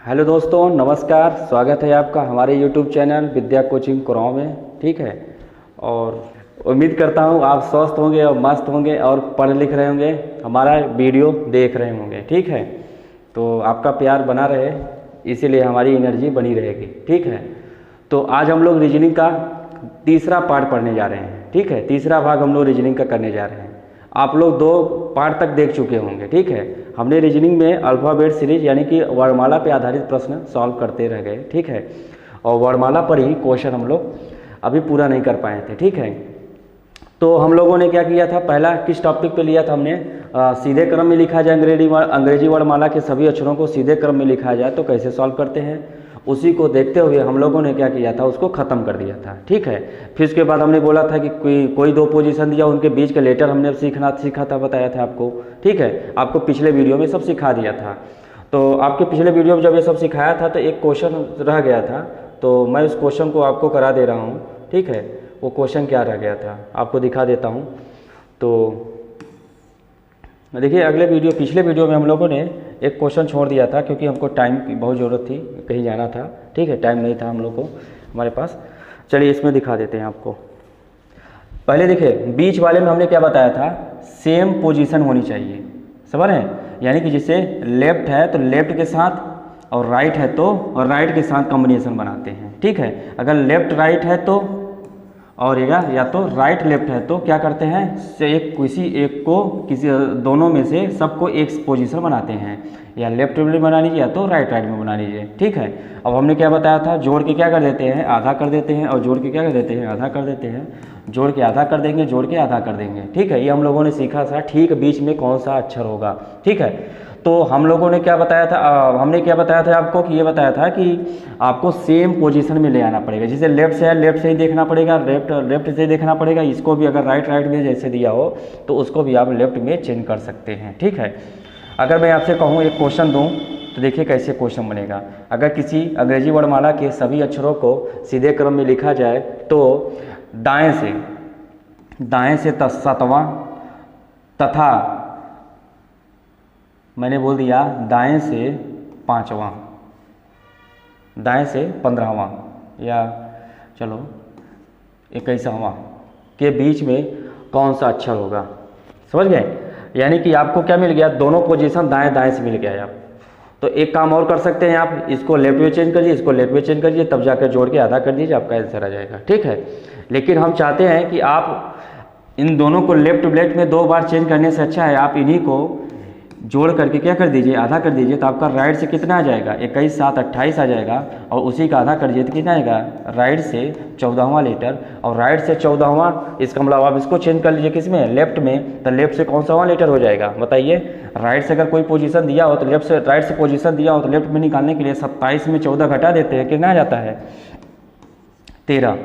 Hello दोस्तों, नमस्कार। स्वागत है आपका हमारे यूट्यूब चैनल विद्या कोचिंग कुराव में। ठीक है, और उम्मीद करता हूँ आप स्वस्थ होंगे और मस्त होंगे और पढ़ लिख रहे होंगे, हमारा वीडियो देख रहे होंगे। ठीक है, तो आपका प्यार बना रहे, इसीलिए हमारी एनर्जी बनी रहेगी। ठीक है, तो आज हम लोग रीजनिंग का तीसरा पार्ट पढ़ने जा रहे हैं। ठीक है, तीसरा भाग हम लोग रीजनिंग का करने जा रहे हैं। आप लोग 2 पार्ट तक देख चुके होंगे। ठीक है, हमने रीजनिंग में अल्फ़ाबेट सीरीज यानी कि वर्णमाला पे आधारित प्रश्न सॉल्व करते रह गए। ठीक है, और वर्णमाला पर ही क्वेश्चन हम लोग अभी पूरा नहीं कर पाए थे। ठीक है, तो हम लोगों ने क्या किया था, पहला किस टॉपिक पे लिया था हमने, सीधे क्रम में लिखा जाए अंग्रेजी वर्णमाला के सभी अक्षरों को सीधे क्रम में लिखा जाए तो कैसे सॉल्व करते हैं, उसी को देखते हुए हम लोगों ने क्या किया था, उसको ख़त्म कर दिया था। ठीक है, फिर उसके बाद हमने बोला था कि कोई 2 पोजीशन दिया, उनके बीच के लेटर हमने सीखा था, बताया था आपको। ठीक है, आपको पिछले वीडियो में सब सिखा दिया था। तो आपके पिछले वीडियो में जब ये सब सिखाया था तो एक क्वेश्चन रह गया था, तो मैं उस क्वेश्चन को आपको करा दे रहा हूँ। ठीक है, वो क्वेश्चन क्या रह गया था आपको दिखा देता हूँ। तो देखिए, पिछले वीडियो में हम लोगों ने एक क्वेश्चन छोड़ दिया था क्योंकि हमको टाइम की बहुत ज़रूरत थी, कहीं जाना था। ठीक है, टाइम नहीं था हम लोग को हमारे पास। चलिए इसमें दिखा देते हैं आपको। पहले देखिए, बीच वाले में हमने क्या बताया था, सेम पोजीशन होनी चाहिए। समझ रहे हैं, यानी कि जैसे लेफ्ट है तो लेफ्ट के साथ और राइट है तो और राइट के साथ कॉम्बिनेशन बनाते हैं। ठीक है, अगर लेफ्ट राइट है तो और या तो राइट लेफ्ट है तो क्या करते हैं, किसी दोनों में से सबको एक पोजीशन बनाते हैं, या लेफ्ट में बना लीजिए या तो राइट में बना लीजिए। ठीक है, अब हमने क्या बताया था, जोड़ के क्या कर देते हैं, आधा कर देते हैं, और जोड़ के क्या कर देते हैं, आधा कर देते हैं, जोड़ के आधा कर देंगे, जोड़ के आधा कर देंगे। ठीक है, ये हम लोगों ने सीखा था। ठीक, बीच में कौन सा अक्षर होगा। ठीक है, तो हम लोगों ने क्या बताया था, हमने क्या बताया था आपको कि ये बताया था कि आपको सेम पोजीशन में ले आना पड़ेगा। जैसे लेफ्ट से है, लेफ्ट से ही देखना पड़ेगा, लेफ्ट से ही देखना पड़ेगा। इसको भी अगर राइट में जैसे दिया हो तो उसको भी आप लेफ्ट में चेंज कर सकते हैं। ठीक है, अगर मैं आपसे कहूँ एक क्वेश्चन दूँ तो देखिए कैसे क्वेश्चन बनेगा। अगर किसी अंग्रेजी वर्णमाला के सभी अक्षरों को सीधे क्रम में लिखा जाए तो दाएं से 7वां तथा मैंने बोल दिया दाएं से 5वां, दाएं से 15वां, या चलो 21वां के बीच में कौन सा अक्षर होगा। समझ गए, यानी कि आपको क्या मिल गया, दोनों पोजीशन दाएं दाएं से मिल गया। आप तो एक काम और कर सकते हैं, आप इसको लेफ्ट में चेंज करिए, इसको लेफ्ट में चेंज करिए, तब जाकर जोड़ के आधा कर दीजिए, आपका आंसर आ जाएगा। ठीक है, लेकिन हम चाहते हैं कि आप इन दोनों को लेफ्ट में 2 बार चेंज करने से अच्छा है आप इन्हीं को जोड़ करके क्या कर दीजिए, आधा कर दीजिए, तो आपका राइट से कितना आ जाएगा, 21 7 28 आ जाएगा, और उसी का आधा कर दीजिए तो कितना आएगा, राइट से 14वां लेटर, और राइट से 14वां, इसका मतलब आप इसको चेंज कर लीजिए किस में, लेफ्ट में, तो लेफ्ट से कौन सा वां लेटर हो जाएगा बताइए। राइट से अगर कोई पोजीशन दिया हो तो राइट से पोजीशन दिया हो तो लेफ्ट में निकालने के लिए 27 में 14 घटा देते हैं, कितना आ जाता है 13।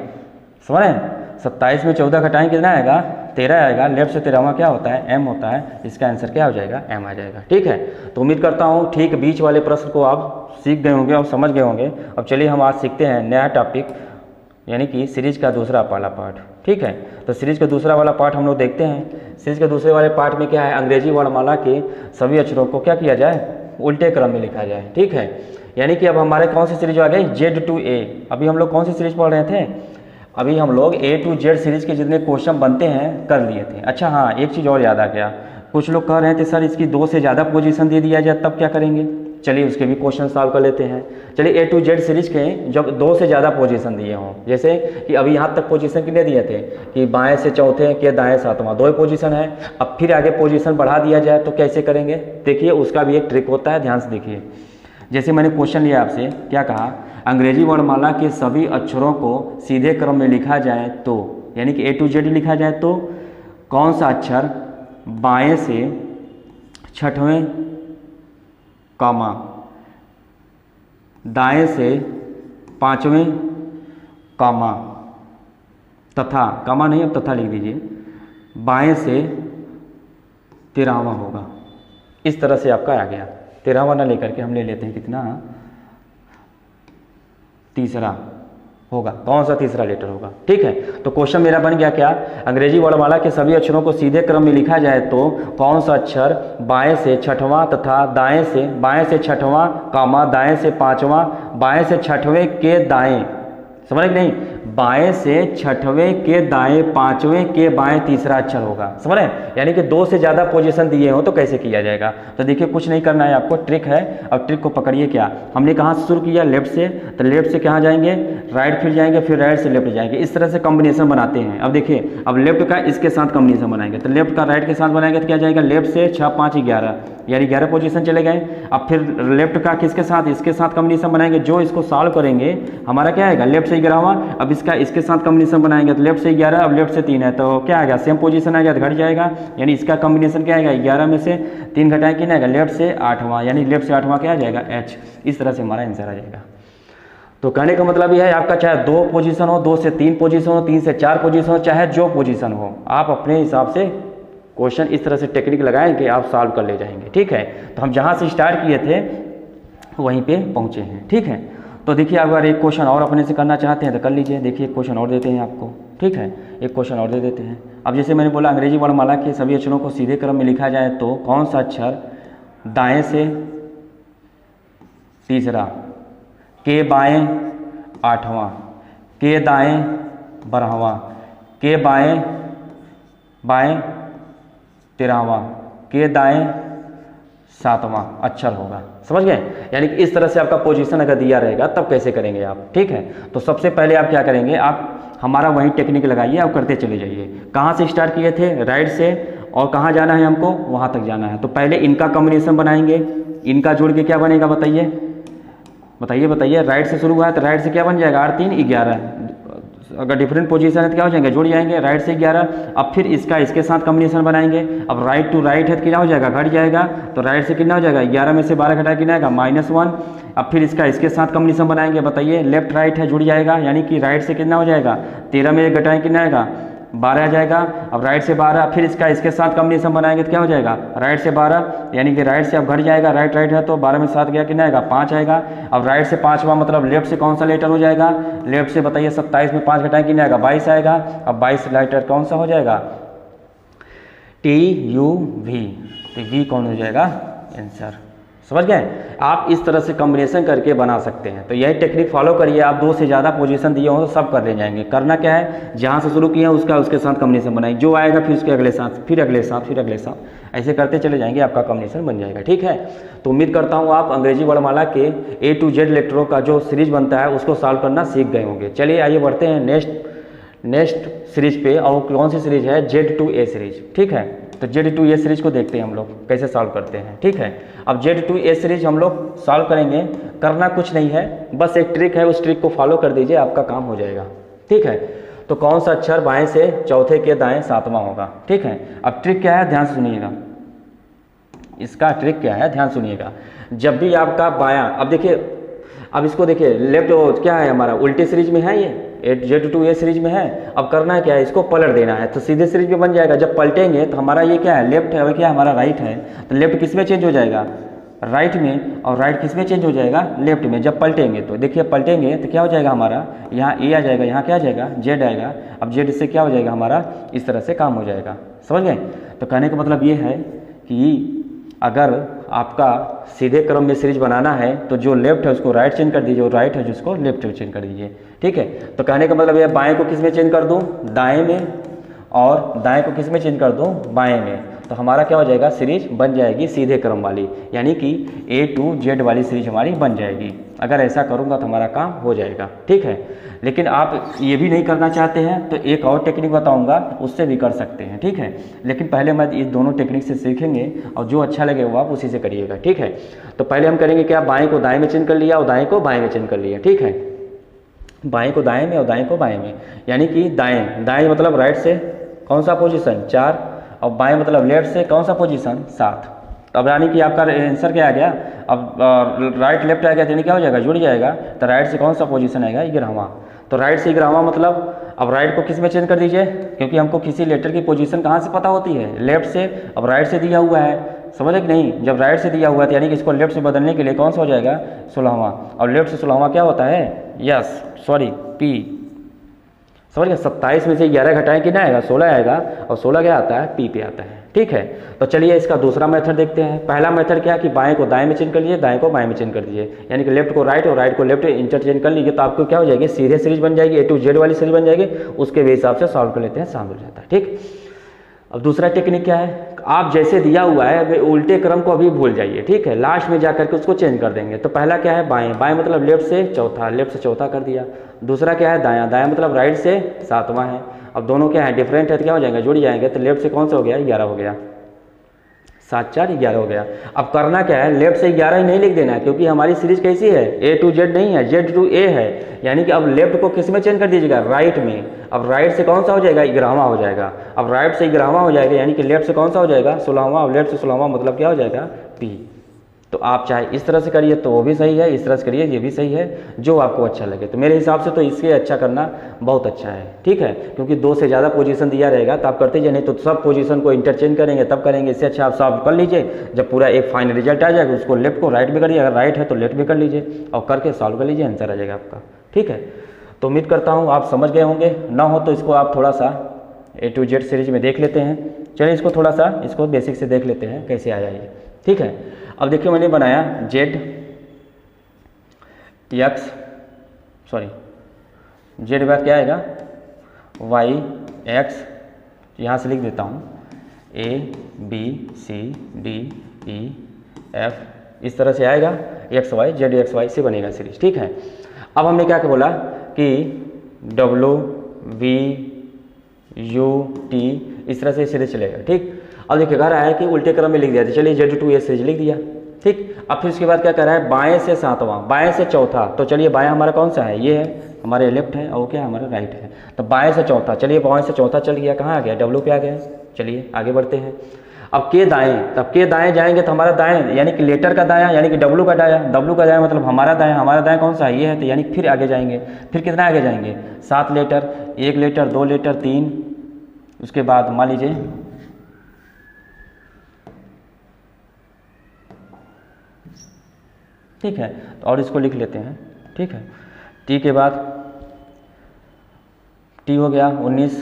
समझ रहे हैं, 27 में 14 घटाएं कितना आएगा, 13 आएगा। लेफ्ट से 13वां क्या होता है, एम होता है। इसका आंसर क्या हो जाएगा, एम आ जाएगा। ठीक है, तो उम्मीद करता हूँ ठीक बीच वाले प्रश्न को आप सीख गए होंगे और समझ गए होंगे। अब चलिए हम आज सीखते हैं नया टॉपिक, यानी कि सीरीज का दूसरा वाला पार्ट। ठीक है, तो सीरीज का दूसरा वाला पार्ट हम लोग देखते हैं। सीरीज के दूसरे वाले पार्ट में क्या है, अंग्रेजी वर्णमाला के सभी अक्षरों को क्या किया जाए, उल्टे क्रम में लिखा जाए। ठीक है, यानी कि अब हमारे कौन सी सीरीज आ गई, Z to A। अभी हम लोग कौन सी सीरीज पढ़ रहे थे, अभी हम लोग A to Z सीरीज के जितने क्वेश्चन बनते हैं कर लिए थे। अच्छा हाँ, एक चीज़ और याद आ गया, कुछ लोग कह रहे थे सर इसकी 2 से ज़्यादा पोजीशन दे दिया जाए तब क्या करेंगे। चलिए उसके भी क्वेश्चन सॉल्व कर लेते हैं। चलिए A to Z सीरीज के जब 2 से ज़्यादा पोजीशन दिए हों, जैसे कि अभी यहाँ तक पोजीशन कितने दिए थे कि बाएं से चौथे के दाएं 7वां, 2 पोजीशन है। अब फिर आगे पोजीशन बढ़ा दिया जाए तो कैसे करेंगे, देखिए उसका भी एक ट्रिक होता है, ध्यान से देखिए। जैसे मैंने क्वेश्चन लिया आपसे, क्या कहा, अंग्रेजी वर्णमाला के सभी अक्षरों को सीधे क्रम में लिखा जाए तो, यानी कि A to Z लिखा जाए तो कौन सा अक्षर बाएं से 6वें कॉमा, दाएं से 5वें कॉमा, तथा कॉमा नहीं, अब तथा लिख दीजिए, बाएं से 13वां होगा। इस तरह से आपका आ गया। 13वां ना लेकर के हम ले लेते हैं कितना, तीसरा। होगा, कौन सा तीसरा लेटर होगा। ठीक है, तो क्वेश्चन मेरा बन गया क्या, अंग्रेजी वर्णमाला के सभी अक्षरों को सीधे क्रम में लिखा जाए तो कौन सा अक्षर बाएं से छठवां तथा बाएं से छठवां कामा दाएं से पांचवां, बाएं से छठवें के दाएं, समझ नहीं, बाएं से छठवें के दाएं पांचवें के बाएं तीसरा अक्षर होगा, समझ रहे हैं। यानी कि 2 से ज़्यादा पोजीशन दिए हो तो कैसे किया जाएगा। तो देखिए कुछ नहीं करना है आपको, ट्रिक है। अब ट्रिक को पकड़िए, क्या हमने कहाँ से शुरू किया, लेफ्ट से, तो लेफ्ट से कहाँ जाएंगे, राइट, फिर जाएंगे, फिर राइट से लेफ्ट जाएंगे, इस तरह से कॉम्बिनेशन बनाते हैं। अब देखिए, अब लेफ्ट का इसके साथ कॉम्बिनेशन बनाएंगे, तो लेफ्ट का राइट के साथ बनाएंगे तो क्या जाएगा, लेफ्ट से 6 5 11, यानी 11 पोजीशन चले गए। अब फिर लेफ्ट का किसके साथ, इसके साथ कॉम्बिनेशन बनाएंगे, जो इसको सॉल्व करेंगे हमारा क्या आएगा, लेफ्ट से 11वां। अब इसका इसके साथ कॉम्बिनेशन बनाएंगे तो लेफ्ट से 11, अब लेफ्ट से 3 है तो क्या आएगा, सेम पोजीशन आएगा तो घट जाएगा, यानी इसका कॉम्बिनेशन क्या आएगा, 11 में से 3 घटाए कि नहीं आएगा, लेफ्ट से 8वां, यानी लेफ्ट से 8वां क्या आ जाएगा, H। इस तरह से हमारा आंसर आ जाएगा। तो कहने का मतलब यह है, आपका चाहे 2 पोजीशन हो, 2 से 3 पोजीशन हो, 3 से 4 पोजीशन हो, चाहे जो पोजीशन हो, आप अपने हिसाब से क्वेश्चन इस तरह से टेक्निक लगाएं कि आप सॉल्व कर ले जाएंगे। ठीक है, तो हम जहाँ से स्टार्ट किए थे वहीं पे पहुँचे हैं। ठीक है, तो देखिए अगर एक क्वेश्चन और अपने से करना चाहते हैं तो कर लीजिए। देखिए एक क्वेश्चन और देते हैं आपको, ठीक है, एक क्वेश्चन और दे देते हैं। अब जैसे मैंने बोला, अंग्रेजी वर्णमाला के सभी अक्षरों को सीधे क्रम में लिखा जाए तो कौन सा अक्षर दाएं से तीसरा, के बाएं 8वां, के दाएं 12वां, के बाएं 13वां, के दाएं 7वां अक्षर होगा, समझ गए। यानी कि इस तरह से आपका पोजीशन अगर दिया रहेगा तब कैसे करेंगे आप। ठीक है, तो सबसे पहले आप क्या करेंगे, आप हमारा वही टेक्निक लगाइए, आप करते चले जाइए। कहाँ से स्टार्ट किए थे, राइट से, और कहाँ जाना है हमको, वहाँ तक जाना है। तो पहले इनका कॉम्बिनेशन बनाएंगे, इनका जोड़ के क्या बनेगा, बताइए। राइट से शुरू हुआ है तो राइट से क्या बन जाएगा, 8 3 11, अगर डिफरेंट पोजीशन है तो क्या हो जाएंगे, जुड़ जाएंगे, राइट से 11। अब फिर इसका इसके साथ कॉम्बिनेशन बनाएंगे, अब राइट टू राइट है तो कितना हो जाएगा, घट जाएगा, तो राइट से कितना हो जाएगा, 11 में से 12 घटा कितना आएगा, -1। अब फिर इसका इसके साथ कॉम्बिनेशन बनाएंगे, बताइए, लेफ्ट राइट है, जुड़ जाएगा, यानी कि राइट से कितना हो जाएगा, 13 में घटाएं कितना आएगा, 12 आ जाएगा। अब राइट से 12, फिर इसका इसके साथ कॉम्बिनेशन बनाएंगे तो क्या हो जाएगा, राइट से 12, यानी कि राइट से अब घट जाएगा, राइट है तो 12 में 7 गया कितना आएगा, 5 आएगा। अब राइट से 5वां मतलब लेफ्ट से कौन सा लेटर हो जाएगा, लेफ्ट से बताइए 27 में 5 घटाएं कितना आएगा, 22 आएगा। अब 22 लेटर कौन सा हो जाएगा, TUV, तो V कौन हो जाएगा, आंसर। समझ गए, आप इस तरह से कॉम्बिनेशन करके बना सकते हैं। तो यही टेक्निक फॉलो करिए, आप 2 से ज़्यादा पोजीशन दिए हो तो सब कर ले जाएंगे। करना क्या है, जहाँ से शुरू किए हैं उसके साथ कॉम्बिनेशन बनाइए, जो आएगा फिर उसके अगले साथ, फिर अगले साथ, ऐसे करते चले जाएंगे, आपका कॉम्बिनेशन बन जाएगा। ठीक है, तो उम्मीद करता हूँ आप अंग्रेजी वर्णमाला के A to Z लेटरों का जो सीरीज बनता है उसको सॉल्व करना सीख गए होंगे। चलिए आइए बढ़ते हैं नेक्स्ट सीरीज पे, और कौन सी सीरीज है, Z to A सीरीज। ठीक है, तो Z to A सीरीज को देखते हैं हम लोग कैसे सॉल्व करते हैं। ठीक है, अब Z to A सीरीज हम लोग सॉल्व करेंगे, करना कुछ नहीं है, बस एक ट्रिक है, उस ट्रिक को फॉलो कर दीजिए, आपका काम हो जाएगा। ठीक है, तो कौन सा अक्षर बाएं से चौथे के दाएं 7वां होगा। ठीक है, अब ट्रिक क्या है, ध्यान से सुनिएगा, इसका ट्रिक क्या है, ध्यान सुनिएगा। जब भी आपका बायां, अब देखिए, अब इसको देखिए, लेफ्ट क्या है हमारा, उल्टे सीरीज में है, ये Z to A सीरीज में है। अब करना है क्या है, इसको पलट देना है, तो सीधे सीरीज में बन जाएगा। जब पलटेंगे तो हमारा ये क्या है, लेफ्ट है, और क्या हमारा राइट है, तो लेफ्ट किस में चेंज हो जाएगा, राइट में, और राइट किस में चेंज हो जाएगा, लेफ्ट में। जब पलटेंगे तो देखिए, पलटेंगे तो क्या हो जाएगा हमारा, यहाँ A आ जाएगा, यहाँ क्या आ जाएगा, Z आएगा। अब Z से क्या हो जाएगा हमारा, इस तरह से काम हो जाएगा। समझ गए, तो कहने का मतलब ये है कि अगर आपका सीधे क्रम में सीरीज बनाना है तो जो लेफ्ट है उसको राइट चेंज कर दीजिए, और राइट है जो उसको लेफ्ट में चेंज कर दीजिए। ठीक है, तो कहने का मतलब ये, बाएं को किस में चेंज कर दूं, दाएं में, और दाएं को किस में चेंज कर दूं, बाएं में। तो हमारा क्या हो जाएगा, सीरीज बन जाएगी सीधे क्रम वाली, यानी कि A to Z वाली सीरीज हमारी बन जाएगी। अगर ऐसा करूँगा तो हमारा काम हो जाएगा। ठीक है, लेकिन आप ये भी नहीं करना चाहते हैं तो एक और टेक्निक बताऊंगा, उससे भी कर सकते हैं। ठीक है, लेकिन पहले मैं इस दोनों टेक्निक से सीखेंगे, और जो अच्छा लगे वो आप उसी से करिएगा। ठीक है, तो पहले हम करेंगे क्या, बाएं को दाएं में चेंज कर लिया, और दाएं को बाएं में चेंज कर लिया। ठीक है, बाएं को दाएं में और दाएं को बाएं में, यानी कि दाएं मतलब राइट से कौन सा पोजीशन, 4, और बाएं मतलब लेफ्ट से कौन सा पोजीशन, 7। अब यानी कि आपका आंसर क्या आ गया, अब राइट लेफ्ट आ गया, यानी क्या हो जाएगा, जुड़ जाएगा। तो राइट से कौन सा पोजीशन आएगा, 11वां। तो राइट से 11वां मतलब अब राइट को किस में चेंज कर दीजिए, क्योंकि हमको किसी लेटर की पोजीशन कहाँ से पता होती है, लेफ्ट से। अब राइट से दिया हुआ है, समझे कि नहीं, जब राइट से दिया हुआ है तो यानी कि इसको लेफ्ट से बदलने के लिए कौन सा हो जाएगा, 16वां। और लेफ्ट से 16वां क्या होता है, यस सॉरी पी, समझ गए। 27 में से 11 घटाएं कितना आएगा, 16 आएगा, और 16 क्या आता है, पी पे आता है। ठीक है, तो चलिए इसका दूसरा मेथड देखते हैं। पहला मेथड क्या है कि बाएं को दाएं में चेंज कर लीजिए, दाएं को बाएं में चेंज कर दीजिए, यानी कि लेफ्ट को राइट और राइट को लेफ्ट इंटरचेंज कर लीजिए, तो आपको क्या हो जाएगी, सीधे सीरीज बन जाएगी, A to Z वाली सीरीज बन जाएगी। उसके भी हिसाब से सॉल्व कर लेते हैं, सॉल्व हो जाता है। ठीक, अब दूसरा टेक्निक क्या है, आप जैसे दिया हुआ है वे उल्टे क्रम को अभी भूल जाइए। ठीक है, लास्ट में जाकर के उसको चेंज कर देंगे। तो पहला क्या है, बाएं, बाएं मतलब लेफ्ट से चौथा, लेफ्ट से चौथा कर दिया। दूसरा क्या है, दायां, दायां मतलब राइट से सातवां है। अब दोनों क्या है, डिफरेंट है, तो क्या हो जाएगा, जुड़ जाएंगे। तो लेफ्ट से कौन सा हो गया, 11 हो गया, 7 4 11 हो गया। अब करना क्या है, लेफ्ट से 11 ही नहीं लिख देना है, क्योंकि हमारी सीरीज कैसी है, A to Z नहीं है, Z to A है, यानी कि अब लेफ्ट को किस में चेंज कर दीजिएगा, राइट में। अब राइट से कौन सा हो जाएगा, 11वां हो जाएगा। अब राइट से 11वां हो जाएगा, यानी कि लेफ्ट से कौन सा हो जाएगा, 16वां, और लेफ्ट से 16वां मतलब क्या हो जाएगा, P। तो आप चाहे इस तरह से करिए तो वो भी सही है, इस तरह से करिए ये भी सही है, जो आपको अच्छा लगे। तो मेरे हिसाब से तो इससे अच्छा करना बहुत अच्छा है। ठीक है, क्योंकि 2 से ज़्यादा पोजीशन दिया रहेगा तो आप करते जाए, नहीं तो सब पोजीशन को इंटरचेंज करेंगे तब करेंगे। इससे अच्छा आप सॉल्व कर लीजिए, जब पूरा एक फाइनल रिजल्ट आ जाएगा उसको लेफ्ट को राइट भी करिए, अगर राइट है तो लेफ्ट भी कर लीजिए, और करके सॉल्व कर लीजिए, आंसर आ जाएगा आपका। ठीक है, तो उम्मीद करता हूँ आप समझ गए होंगे, ना हो तो इसको आप थोड़ा सा A to Z सीरीज में देख लेते हैं। चलिए इसको थोड़ा सा इसको बेसिक से देख लेते हैं कैसे आया ये। ठीक है, अब देखिए मैंने बनाया Z बाद क्या आएगा, Y X, यहाँ से लिख देता हूँ A B C D E F, इस तरह से आएगा, X Y Z X Y से बनेगा सीरीज। ठीक है, अब हमने क्या बोला कि W V U T इस तरह से सीरीज चलेगा। ठीक, अब देखिए कह रहा है कि उल्टे क्रम में लिख दिया, चलिए Z to A सीरीज लिख दिया। ठीक, अब फिर उसके बाद क्या कर रहा है, बाएं से सातवां, बाएं से चौथा। तो चलिए बाएं हमारा कौन सा है, ये है, हमारे लेफ्ट है, और क्या हमारा राइट है। तो बाएं से चौथा, चलिए बाएं से चौथा चल गया, कहाँ आ गया, W पे आ गया। चलिए आगे बढ़ते हैं। अब के दाएं, तब के दाएं जाएंगे तो हमारा दाएं यानी कि लेटर का दायां, यानी कि W का दायां, W का दायां मतलब हमारा दायां, हमारा दायां कौन सा है, ये है। तो यानी फिर आगे जाएंगे, फिर कितना आगे जाएंगे, 7 लेटर, 1 लेटर 2 लेटर 3, उसके बाद मान लीजिए ठीक है, तो और इसको लिख लेते हैं। ठीक है, T के बाद T हो गया 19,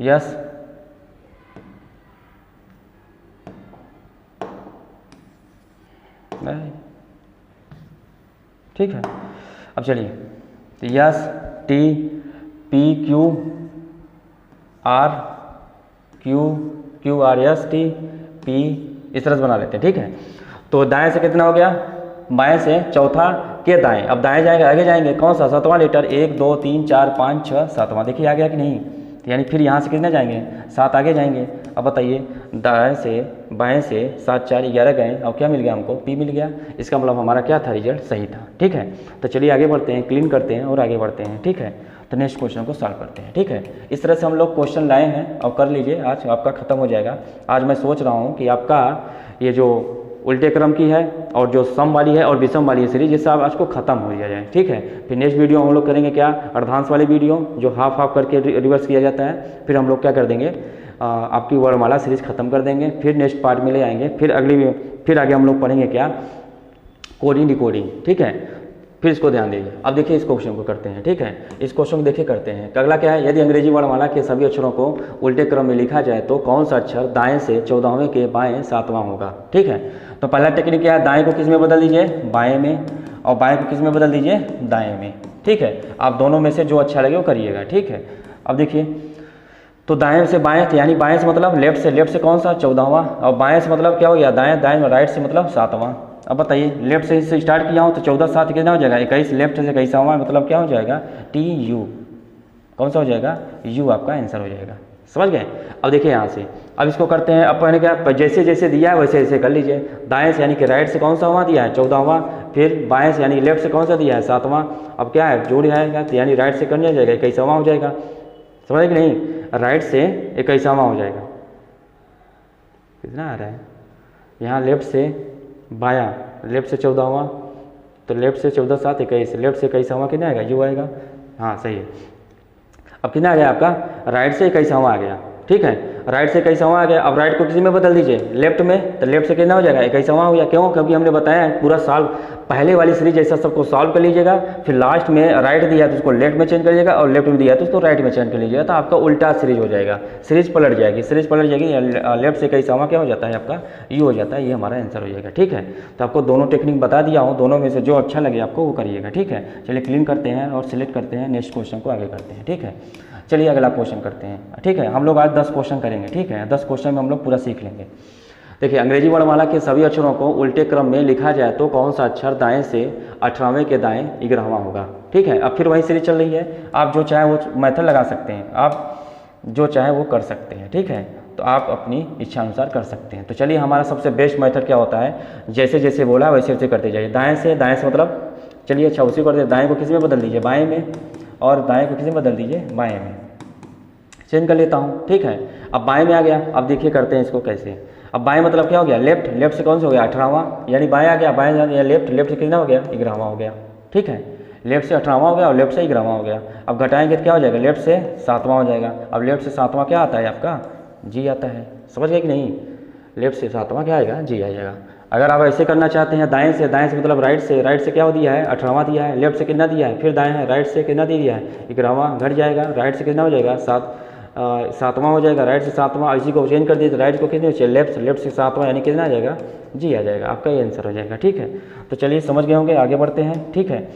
यस, ठीक है। अब चलिए तो yes T P Q R Q Q R yes T P, इस तरह से बना लेते हैं। ठीक है, तो दाएं से कितना हो गया, बाएं से चौथा के दाएं। अब दाएं जाएंगे, आगे जाएंगे, कौन सा, 7वां लेटर, 1 2 3 4 5 6 7वां, देखिए आ गया कि नहीं। तो यानी फिर यहाँ से कितने जाएंगे, 7 आगे जाएंगे। अब बताइए, दाएं से बाएं से 7 4 11 गए, और क्या मिल गया हमको, P मिल गया। इसका मतलब हमारा क्या था, रिजल्ट सही था। ठीक है, तो चलिए आगे बढ़ते हैं, क्लीन करते हैं और आगे बढ़ते हैं। ठीक है, तो नेक्स्ट क्वेश्चन को सॉल्व करते हैं। ठीक है, इस तरह से हम लोग क्वेश्चन लाए हैं, और कर लीजिए, आज आपका खत्म हो जाएगा। आज मैं सोच रहा हूँ कि आपका ये जो उल्टे क्रम की है और जो सम वाली है और विषम वाली है सीरीज, जिससे आज को खत्म हो जाए। ठीक है, फिर नेक्स्ट वीडियो हम लोग करेंगे क्या, अर्धांश वाली वीडियो, जो हाफ हाफ करके रिवर्स किया जाता है। फिर हम लोग क्या कर देंगे, आपकी वर्णमाला सीरीज खत्म कर देंगे, फिर नेक्स्ट पार्ट में ले आएंगे, फिर आगे हम लोग पढ़ेंगे क्या, कोडिंग डिकोडिंग। ठीक है, फिर इसको ध्यान दीजिए। अब देखिए इस क्वेश्चन को करते हैं। ठीक है, इस क्वेश्चन को देखिए करते हैं। अगला क्या है, यदि अंग्रेजी वर्णमाला के सभी अक्षरों को उल्टे क्रम में लिखा जाए तो कौन सा अक्षर दाएं से 14वें के बाएं 7वां होगा। ठीक है, तो पहला टेक्निक क्या है, दाएं को किस में बदल दीजिए, बाएं में, और बाएं को किस में बदल दीजिए, दाएं में। ठीक है, आप दोनों में से जो अच्छा लगे वो करिएगा। ठीक है, अब देखिए, तो दाएं से बाएं, यानी बाएं से मतलब लेफ्ट से कौन सा, 14वां, और बाएं से मतलब क्या हो गया, दाएं, दाएं में राइट से मतलब 7वां। अब बताइए, लेफ्ट से इससे स्टार्ट किया हूँ तो 14 7 कितना हो जाएगा, 21, लेफ्ट से 21वां मतलब क्या हो जाएगा, TU, कौन सा हो जाएगा, U आपका आंसर हो जाएगा। समझ गए। अब देखिए यहाँ से, अब इसको करते हैं। अब मैंने क्या, जैसे जैसे दिया है वैसे वैसे कर लीजिए। दाएं से यानी कि राइट से कौन सा हुआ दिया है, 14वां, फिर बाएं से यानी लेफ्ट से कौन सा दिया है, 7वां। अब क्या है, जोड़ आएगा, तो यानी राइट से करना जाएगा, 21वां हो जाएगा। समझ कि नहीं, राइट से 21वां हो जाएगा। कितना आ रहा है यहाँ, लेफ्ट से बायां, लेफ्ट से 14वां, तो लेफ्ट से 14 7 21, लेफ्ट से 21वां कितना आएगा, U आएगा। हाँ सही है। अब कितना आ गया आपका, राइट से 21वां आ गया। ठीक है, राइट से 21वां आ गया, अब राइट को किसी में बदल दीजिए, लेफ्ट में, तो लेफ्ट से कितना हो जाएगा 21वां हो गया। क्यों? क्योंकि हमने बताया है पूरा साल पहले वाली सीरीज जैसा सबको सॉल्व कर लीजिएगा, फिर लास्ट में राइट दिया तो उसको लेफ्ट में चेंज कर लीजिएगा और लेफ्ट में दिया तो उसको राइट में चेंज कर लीजिएगा, तो आपका उल्टा सीरीज हो जाएगा, सीरीज पलट जाएगी, लेफ्ट से 21वां क्या हो जाता है आपका यू हो जाता है, ये हमारा आंसर हो जाएगा। ठीक है, तो आपको दोनों टेक्निक बता दिया हूँ, दोनों में से जो अच्छा लगे आपको वो करिएगा। ठीक है, चलिए क्लीन करते हैं और सिलेक्ट करते हैं, नेक्स्ट क्वेश्चन को आगे करते हैं। ठीक है, चलिए अगला क्वेश्चन करते हैं। ठीक है, हम लोग आज 10 क्वेश्चन करेंगे। ठीक है, 10 क्वेश्चन में हम लोग पूरा सीख लेंगे। देखिए, अंग्रेजी वर्णमाला के सभी अक्षरों को उल्टे क्रम में लिखा जाए तो कौन सा अक्षर दाएं से 18वें के दाएं 11वां होगा। ठीक है, अब फिर वही सीरीज चल रही है, आप जो चाहे वो मेथड लगा सकते हैं, आप जो चाहे वो कर सकते हैं। ठीक है, तो आप अपनी इच्छा अनुसार कर सकते हैं। तो चलिए, हमारा सबसे बेस्ट मेथड क्या होता है, जैसे जैसे बोला वैसे वैसे करते जाइए। दाएं से मतलब चलिए अच्छा उसी को करते, दाएँ को किस में बदल दीजिए, बाएँ में, और दाएँ को किस में बदल दीजिए, बाएँ में, चेंज कर लेता हूँ। ठीक है, अब बाएँ में आ गया, अब देखिए करते हैं इसको कैसे। अब बाएँ मतलब क्या हो गया, लेफ्ट, लेफ्ट से कौन सा हो गया 18वां, यानी बाएँ आ गया, बाएँ या लेफ्ट, लेफ्ट से कितना हो गया 11वां हो गया। ठीक है, लेफ्ट से 18वां हो गया और लेफ्ट से 11वां हो गया। अब घटाएंगे तो क्या हो जाएगा, लेफ्ट से 7वां हो जाएगा। अब लेफ्ट से 7वां क्या आता है आपका, जी आता है, समझ गए कि नहीं, लेफ्ट से 7वां क्या आएगा, जी आ जाएगा। अगर आप ऐसे करना चाहते हैं दाएं से मतलब राइट से क्या दिया है 18वां दिया है, लेफ्ट से कितना दिया है, फिर दाएं है, राइट से कितना दे दिया है 11वां, घट जाएगा, राइट से कितना हो जाएगा 7वां हो जाएगा, राइट से 7वां, इसी को चेंज कर दीजिए, राइट को कितने चाहिए, लेफ्ट से 7वां, यानी कितना आ जाएगा, जी आ जाएगा, आपका ये आंसर हो जाएगा। ठीक है, तो चलिए समझ गए होंगे, आगे बढ़ते हैं। ठीक है,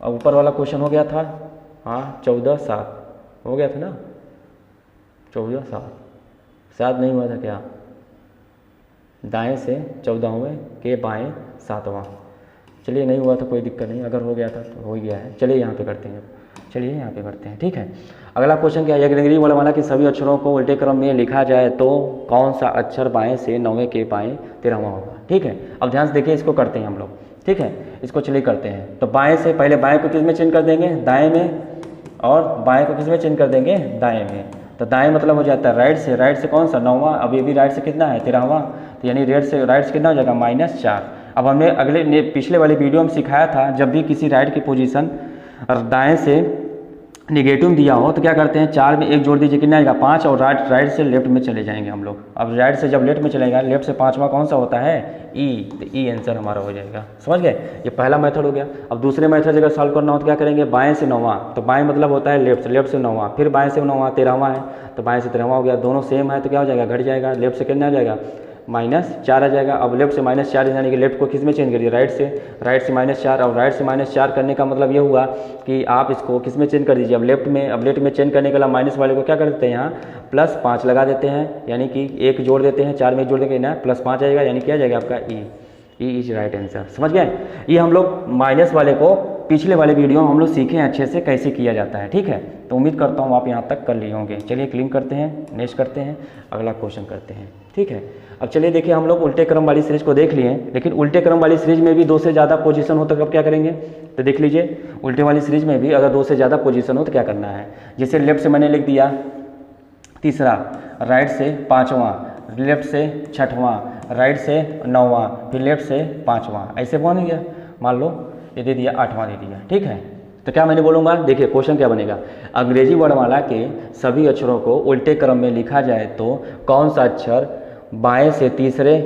अब ऊपर वाला क्वेश्चन हो गया था, हाँ 14-7 हो गया था ना, 14-7 नहीं हुआ था क्या, दाएं से 14वें के बाएं 7वां, चलिए नहीं हुआ था कोई दिक्कत नहीं, अगर हो गया था तो हो ही गया है। चलिए यहाँ पे करते हैं, चलिए यहाँ पे करते हैं। ठीक है, अगला क्वेश्चन क्या है, अंग्रेजी वर्णमाला के सभी अक्षरों को उल्टे क्रम में लिखा जाए तो कौन सा अक्षर बाएं से 9वें के बाएं 13वां होगा। ठीक है, अब ध्यान से देखिए, इसको करते हैं हम लोग। ठीक है, इसको चलिए करते हैं। तो बाएं से पहले बाएं को किस में चेंज कर देंगे, दाएं में, और बाएं को किस में चेंज कर देंगे, दाएं में। तो दाएं मतलब हो जाता है राइट से कौन सा 9वां, अब ये भी राइट से कितना है 13वां, तो यानी राइट से कितना हो जाएगा -4। अब हमने पिछले वाले वीडियो में सिखाया था, जब भी किसी राइट की पोजीशन दाएं से निगेटिव दिया हो तो क्या करते हैं, 4 में 1 जोड़ दीजिए, कितना आएगा 5, और राइट से लेफ्ट में चले जाएंगे हम लोग। अब राइट से जब लेफ्ट में चलेगा, लेफ्ट से 5वां कौन सा होता है, ई, तो ई आंसर हमारा हो जाएगा। समझ गए, ये पहला मेथड हो गया। अब दूसरे मेथड अगर सॉल्व करना हो तो क्या करेंगे, बाएं से 9वां, तो बाएं मतलब होता है लेफ्ट से 9वां, फिर बाएं से 9वां 13वां है, तो बाएं से 13वां हो गया, दोनों सेम है तो क्या हो जाएगा, घट जाएगा, लेफ्ट से कितना आ जाएगा -4 आ जाएगा। अब लेफ्ट से -4 यानी कि लेफ्ट को किस में चेंज करिए, राइट से -4, और राइट से -4 करने का मतलब ये हुआ कि आप इसको किस में चेंज कर दीजिए, अब लेफ्ट में चेंज करने के लिए माइनस वाले को क्या कर देते हैं, यहाँ +5 लगा देते हैं, यानी कि 1 जोड़ देते हैं, 4 में 1 जोड़ देंगे ना +5 आएगा, यानी क्या आ जाएगा आपका ई इज राइट आंसर। समझ गए, ये हम लोग माइनस वाले को पिछले वाले वीडियो में हम लोग सीखे हैं अच्छे से कैसे किया जाता है। ठीक है, तो उम्मीद करता हूँ आप यहाँ तक कर लिए होंगे। चलिए क्लीन करते हैं, नेक्स्ट करते हैं, अगला क्वेश्चन करते हैं। ठीक है, अब चलिए देखिए, हम लोग उल्टे क्रम वाली सीरीज को देख लिए, लेकिन उल्टे क्रम वाली सीरीज में भी 2 से ज़्यादा पोजीशन हो तो कब क्या करेंगे, तो देख लीजिए, उल्टे वाली सीरीज में भी अगर 2 से ज़्यादा पोजीशन हो तो क्या करना है। जैसे लेफ्ट से मैंने लिख दिया तीसरा, राइट से 5वां, लेफ्ट से 6वां, राइट से 9वां, फिर लेफ्ट से 5वां, ऐसे बन गया। मान लो ये दे दिया 8वां दे दिया। ठीक है, तो क्या मैंने बोलूँगा, देखिए क्वेश्चन क्या बनेगा, अंग्रेजी वर्णमाला के सभी अक्षरों को उल्टे क्रम में लिखा जाए तो कौन सा अक्षर बाएं से तीसरे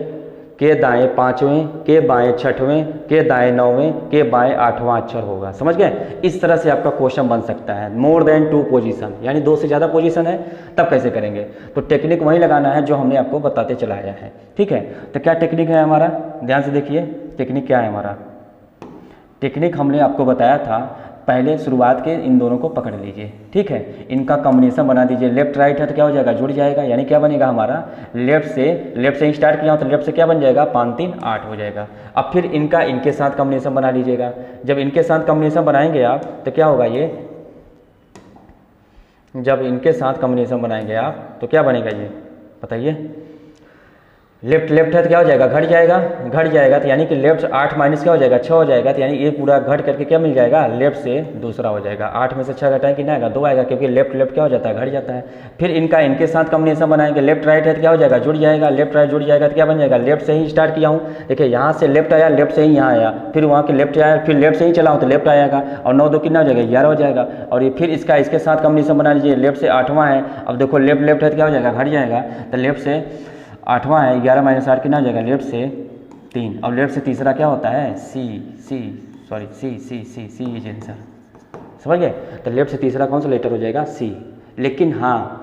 के दाएं 5वें के बाएं 6वें के दाएं 9वें के बाएं 8वां अक्षर होगा। समझ गए, इस तरह से आपका क्वेश्चन बन सकता है। मोर देन 2 पोजीशन, यानी 2 से ज़्यादा पोजीशन है, तब कैसे करेंगे, तो टेक्निक वही लगाना है जो हमने आपको बताते चलाया है। ठीक है, तो क्या टेक्निक है हमारा, ध्यान से देखिए टेक्निक क्या है हमारा। टेक्निक हमने आपको बताया था, पहले शुरुआत के इन दोनों को पकड़ लीजिए। ठीक है, इनका कॉम्बिनेशन बना दीजिए, लेफ्ट राइट है तो क्या हो जाएगा, जुड़ जाएगा, यानी क्या बनेगा हमारा, लेफ्ट से ही स्टार्ट किया हो तो लेफ्ट से क्या बन जाएगा 5 3 8 हो जाएगा। अब फिर इनके साथ कॉम्बिनेशन बना लीजिएगा, जब इनके साथ कॉम्बिनेशन बनाएंगे आप तो क्या होगा, ये जब इनके साथ कॉम्बिनेशन बनाएंगे आप तो क्या बनेगा, ये बताइए, लेफ्ट लेफ्ट है तो क्या हो जाएगा, घट जाएगा, घट जाएगा तो यानी कि लेफ्ट 8 माइनस क्या हो जाएगा, 6 हो जाएगा। तो यानी ये पूरा घट करके क्या मिल जाएगा, लेफ्ट से दूसरा हो जाएगा। 8 में से 6 घटाएं कितना आएगा, 2 आएगा, क्योंकि लेफ्ट लेफ्ट क्या हो जाता है, घट जाता है। फिर इनका इनके साथ कॉम्बिनेशन बनाएंगे, लेफ्ट राइट है तो क्या हो जाएगा, जुड़ जाएगा, लेफ्ट राइट जुड़ जाएगा तो क्या बन जाएगा, लेफ्ट से ही स्टार्ट किया हूँ, देखिए यहाँ से लेफ्ट आया, लेफ्ट से ही यहाँ आया, फिर वहाँ के लेफ्ट आया, फिर लेफ्ट से ही चला हूँ तो लेफ्ट आएगा, और 9 2 कितना हो जाएगा, 11 हो जाएगा। और ये फिर इसका इसके साथ कॉम्बिनेशन बना लीजिए, लेफ्ट से 8वां है, अब देखो लेफ्ट लेफ्ट है तो क्या हो जाएगा, घट जाएगा, तो लेफ्ट से 8वां है, 11 माइनस 8 कितना हो जाएगा, लेफ्ट से 3, और लेफ्ट से तीसरा क्या होता है, सी इज आंसर, समझ गए। तो लेफ्ट से तीसरा कौन सा लेटर हो जाएगा, सी। लेकिन हाँ,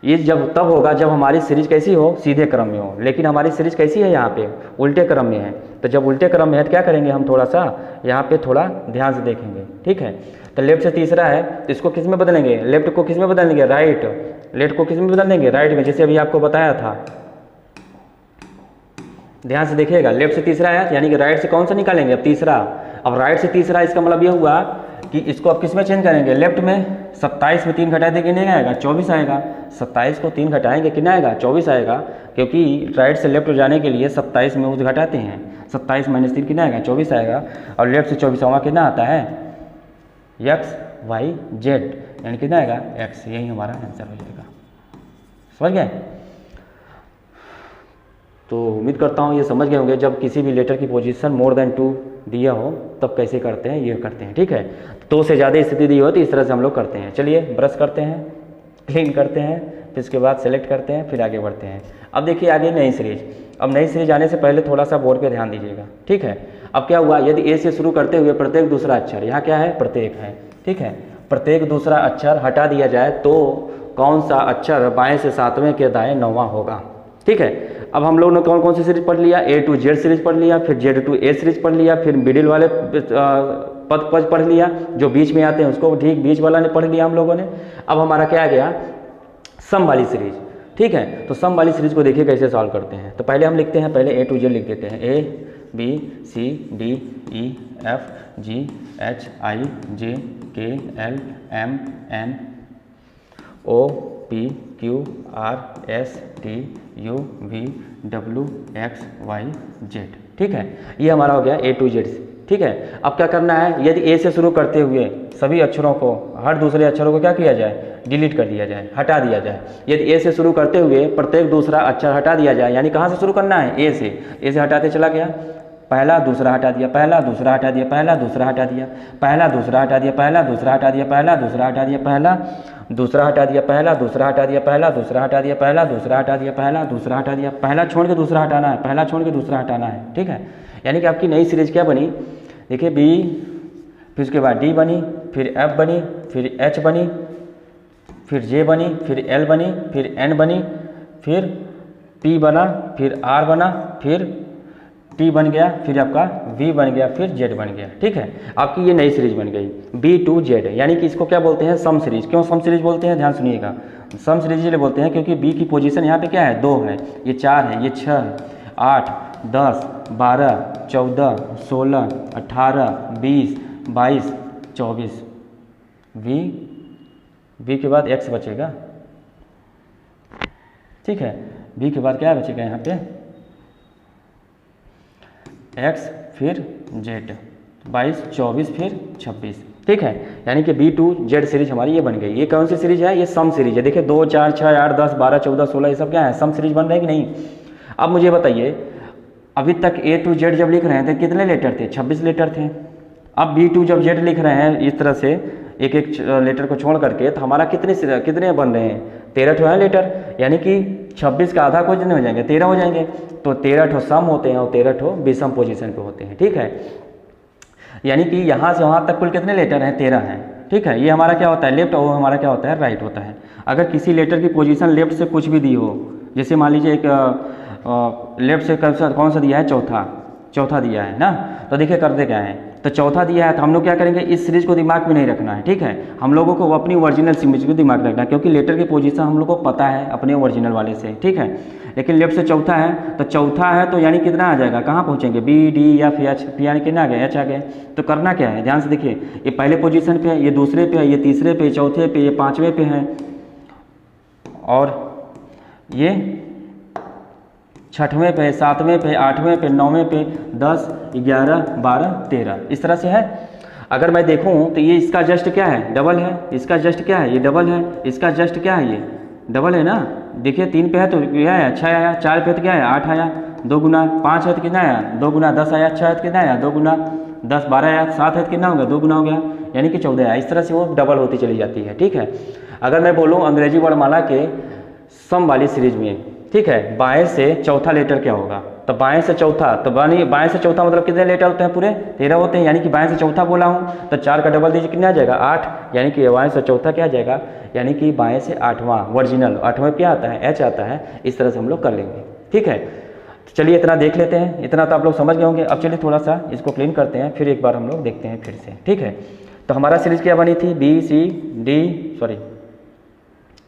ये जब तब होगा जब हमारी सीरीज कैसी हो, सीधे क्रम में हो। लेकिन हमारी सीरीज कैसी है, यहाँ पे उल्टे क्रम में है। तो जब उल्टे क्रम में है तो क्या करेंगे, हम थोड़ा सा यहाँ पे थोड़ा ध्यान से देखेंगे, ठीक है। तो लेफ्ट से तीसरा है तो इसको किस में बदलेंगे, लेफ्ट को किस में बदल देंगे, राइट, लेफ्ट को किस में बदल देंगे, राइट में, जैसे अभी आपको बताया था। ध्यान से देखिएगा, लेफ्ट से तीसरा है यानी कि राइट से कौन सा निकालेंगे, अब तीसरा। अब राइट से तीसरा, इसका मतलब ये हुआ कि इसको अब किस में चेंज करेंगे, लेफ्ट में। 27 में 3 घटा देंगे कितने आएगा, 24 आएगा। 27 को 3 घटाएंगे कितना आएगा, 24 आएगा, क्योंकि राइट से लेफ्ट जाने के लिए 27 में उस घटाते हैं। 27 माइनस 3 कितना आएगा, 24 आएगा। और लेफ्ट से 24वां कितना आता है, एक्स वाई जेड, यानी कितना आएगा, एक्स। यही हमारा आंसर हो जाएगा, समझ गए। तो उम्मीद करता हूँ ये समझ गए होंगे, जब किसी भी लेटर की पोजीशन मोर देन 2 दिया हो तब कैसे करते हैं, ये करते हैं, ठीक है। 2 से ज़्यादा स्थिति दी हो तो इस तरह से हम लोग करते हैं। चलिए ब्रश करते हैं, क्लीन करते हैं, फिर उसके बाद सेलेक्ट करते हैं, फिर आगे बढ़ते हैं। अब देखिए आगे नई सीरीज। अब नई सीरीज आने से पहले थोड़ा सा बोर्ड पे ध्यान दीजिएगा, ठीक है। अब क्या हुआ, यदि ए से शुरू करते हुए प्रत्येक दूसरा अक्षर, यहाँ क्या है, प्रत्येक है, ठीक है, प्रत्येक दूसरा अक्षर हटा दिया जाए तो कौन सा अक्षर बाएँ से 7वें के दाएँ 9वां होगा, ठीक है। अब हम लोग ने कौन कौन सी सीरीज पढ़ लिया, A to Z सीरीज पढ़ लिया, फिर Z to A सीरीज पढ़ लिया, फिर मिडिल वाले पद पढ़ लिया, जो बीच में आते हैं उसको ठीक बीच वाला ने पढ़ लिया हम लोगों ने। अब हमारा क्या आ गया, सम वाली सीरीज, ठीक है। तो सम वाली सीरीज को देखिए कैसे सॉल्व करते हैं। तो पहले हम लिखते हैं, पहले A to Z लिख देते हैं, A B C D E F G H I J K L M N O P Q R S T U V W X Y Z, ठीक है। ये हमारा हो गया A to Z, ठीक है। अब क्या करना है, यदि A से शुरू करते हुए सभी अक्षरों को, हर दूसरे अक्षरों को क्या किया जाए, डिलीट कर दिया जाए, हटा दिया जाए। यदि A से शुरू करते हुए प्रत्येक दूसरा अक्षर हटा दिया जाए, यानी कहाँ से शुरू करना है, A से हटाते चला गया, पहला दूसरा हटा दिया, पहला दूसरा हटा दिया, पहला दूसरा हटा दिया, पहला दूसरा हटा दिया, पहला दूसरा हटा दिया, पहला दूसरा हटा दिया, पहला दूसरा हटा दिया, पहला दूसरा हटा दिया, पहला दूसरा हटा दिया, पहला दूसरा हटा दिया, पहला दूसरा हटा दिया, पहला छोड़ के दूसरा हटाना है, पहला छोड़ के दूसरा हटाना है, ठीक है। यानी कि आपकी नई सीरीज क्या बनी, देखिए B, फिर उसके बाद D बनी, फिर F बनी, फिर H बनी, फिर J बनी, फिर L बनी, फिर N बनी, फिर P बना, फिर R बना, फिर T बन गया, फिर आपका V बन गया, फिर Z बन गया, ठीक है। आपकी ये नई सीरीज बन गई B to Z, यानी कि इसको क्या बोलते हैं, सम सीरीज। क्यों सम सीरीज बोलते हैं, ध्यान सुनिएगा। सम सीरीज इसलिए बोलते हैं क्योंकि B की पोजीशन यहाँ पे क्या है, 2 है, ये 4 है, ये 6 है, 8 10 12 14 16 18 20 22 24, V के बाद X बचेगा, ठीक है। V के बाद क्या बचेगा यहाँ पे, X फिर Z, 22 24 फिर 26, ठीक है। यानी कि B to Z सीरीज हमारी ये बन गई। ये कौन सी सीरीज है, ये सम सीरीज है। देखिए 2 4 6 8 10 12 14 16 ये सब क्या है, सम सीरीज बन रहे हैं कि नहीं। अब मुझे बताइए, अभी तक A to Z जब लिख रहे हैं तो कितने लेटर थे, 26 लेटर थे। अब B to जब Z लिख रहे हैं इस तरह से एक एक लेटर को छोड़ करके, तो हमारा कितने बन रहे हैं, 13 ठो है लेटर, यानी कि 26 का आधा कितने हो जाएंगे, 13 हो जाएंगे। तो 13 ठो सम होते हैं और 13 ठो विषम पोजीशन पे होते हैं, ठीक है। यानी कि यहाँ से वहाँ तक कुल कितने लेटर हैं, 13 हैं, ठीक है। ये हमारा क्या होता है, लेफ्ट, और हमारा क्या होता है, राइट होता है। अगर किसी लेटर की पोजीशन लेफ्ट से कुछ भी दी हो, जैसे मान लीजिए एक लेफ्ट से कौन सा दिया है, चौथा दिया है ना, तो देखिए करते क्या है, तो चौथा दिया है तो हम लोग क्या करेंगे, इस सीरीज को दिमाग में नहीं रखना है, ठीक है। हम लोगों को अपनी ओरिजिनल सीरीज को दिमाग में रखना है, क्योंकि लेटर की पोजीशन हम लोग को पता है अपने ओरिजिनल वाले से, ठीक है। लेकिन लेफ्ट से चौथा है, तो चौथा है तो यानी कितना आ जाएगा, कहाँ पहुँचेंगे, B D या फिर H, यानी कितना आ गया, H आ गया। तो करना क्या है, ध्यान से देखिए, ये पहले पोजीशन पे है, ये दूसरे पे है, ये तीसरे पे, चौथे पे, ये 5वें पे है, और ये छठवें पे, सातवें पे, आठवें पे, नौवें पे, 10, 11, 12, 13, इस तरह से है। अगर मैं देखूं तो ये इसका जस्ट क्या है, डबल है, इसका जस्ट क्या है, ये डबल है, इसका जस्ट क्या है, ये डबल है ना। देखिए 3 पे है तो क्या आया, 6 आया, 4 पे तो क्या आया, 8 आया, 2 गुना 5 है तो कितना आया, 2 गुना 10 आया, 6 है तो कितना आया, 2 गुना 10, 12 आया, 7 है तो कितना हो गया, 2 गुना हो गया, यानी कि 14 आया। इस तरह से वो डबल होती चली जाती है, ठीक है। अगर मैं बोलूँ अंग्रेजी वर्णमाला के सम वाली सीरीज में, ठीक है, बाएं से चौथा लेटर क्या होगा, तो बाएं से चौथा, तो बाएं से चौथा मतलब कितने लेटर होते हैं, पूरे 13 होते हैं, यानी कि बाएं से चौथा बोला हूँ तो 4 का डबल दीजिए, कितना आ जाएगा, 8, यानी कि बाएं से चौथा क्या आ जाएगा, यानी कि बाएं से 8वां, ओरिजिनल 8वें क्या आता है, एच आता है। इस तरह से हम लोग कर लेंगे, ठीक है। तो चलिए इतना देख लेते हैं, इतना तो आप लोग समझ गए होंगे। अब चलिए थोड़ा सा इसको क्लीन करते हैं, फिर एक बार हम लोग देखते हैं फिर से, ठीक है। तो हमारा सीरीज क्या बनी थी, बी सी डी, सॉरी